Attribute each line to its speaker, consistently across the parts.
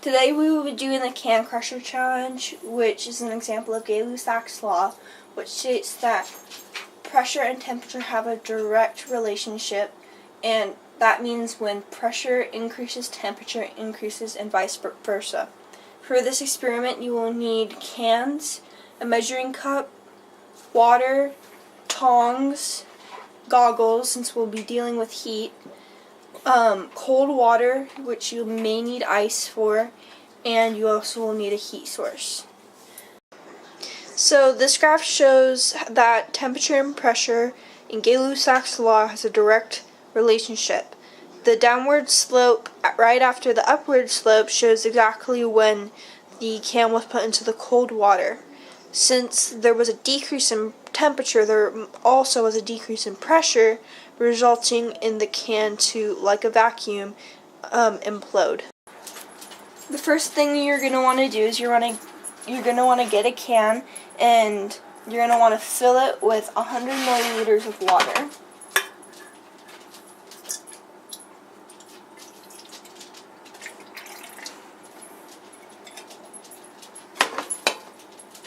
Speaker 1: Today we will be doing the can crusher challenge, which is an example of Gay-Lussac's law, which states that pressure and temperature have a direct relationship, and that means when pressure increases, temperature increases, and vice versa. For this experiment, you will need cans, a measuring cup, water, tongs, goggles, since we'll be dealing with heat, cold water, which you may need ice for, and you also will need a heat source. So this graph shows that temperature and pressure in Gay-Lussac's law has a direct relationship. The downward slope right after the upward slope shows exactly when the can was put into the cold water. Since there was a decrease in temperature, there also was a decrease in pressure, resulting in the can to, like a vacuum, implode. The first thing you're going to want to do is you're going to want to get a can, and you're going to want to fill it with 100 milliliters of water.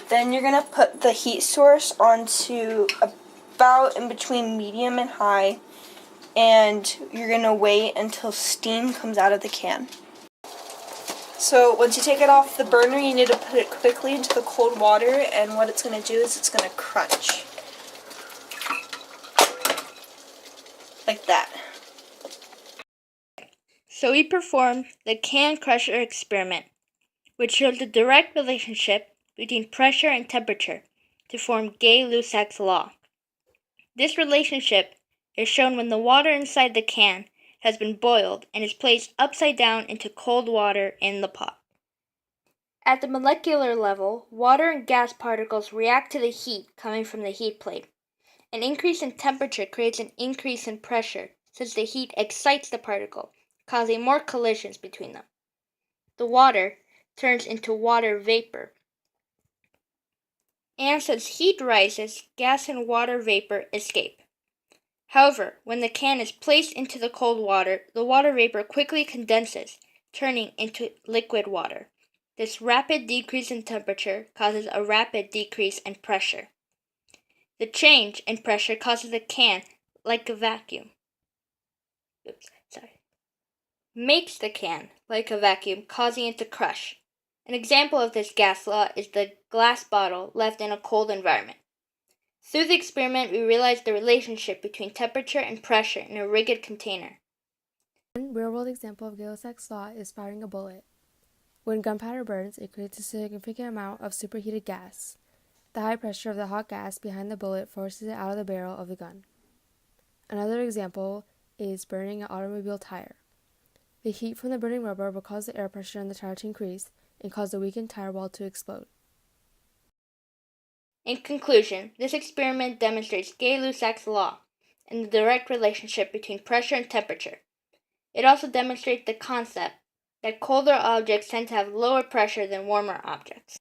Speaker 1: Then you're going to put the heat source onto about in between medium and high, and you're going to wait until steam comes out of the can. So once you take it off the burner, you need to put it quickly into the cold water, and what it's going to do is it's going to crunch. Like that.
Speaker 2: So we performed the can crusher experiment, which showed the direct relationship between pressure and temperature to form Gay-Lussac's law. This relationship is shown when the water inside the can has been boiled and is placed upside down into cold water in the pot. At the molecular level, water and gas particles react to the heat coming from the heat plate. An increase in temperature creates an increase in pressure, since the heat excites the particle, causing more collisions between them. The water turns into water vapor. And since heat rises, gas and water vapor escape. However, when the can is placed into the cold water, the water vapor quickly condenses, turning into liquid water. This rapid decrease in temperature causes a rapid decrease in pressure. The change in pressure causes the can, like a vacuum. Makes the can like a vacuum, causing it to crush. An example of this gas law is the glass bottle left in a cold environment. Through the experiment, we realized the relationship between temperature and pressure in a rigid container.
Speaker 3: One real-world example of Gay-Lussac's law is firing a bullet. When gunpowder burns, it creates a significant amount of superheated gas. The high pressure of the hot gas behind the bullet forces it out of the barrel of the gun. Another example is burning an automobile tire. The heat from the burning rubber will cause the air pressure in the tire to increase and cause the weakened tire wall to explode.
Speaker 2: In conclusion, this experiment demonstrates Gay-Lussac's law and the direct relationship between pressure and temperature. It also demonstrates the concept that colder objects tend to have lower pressure than warmer objects.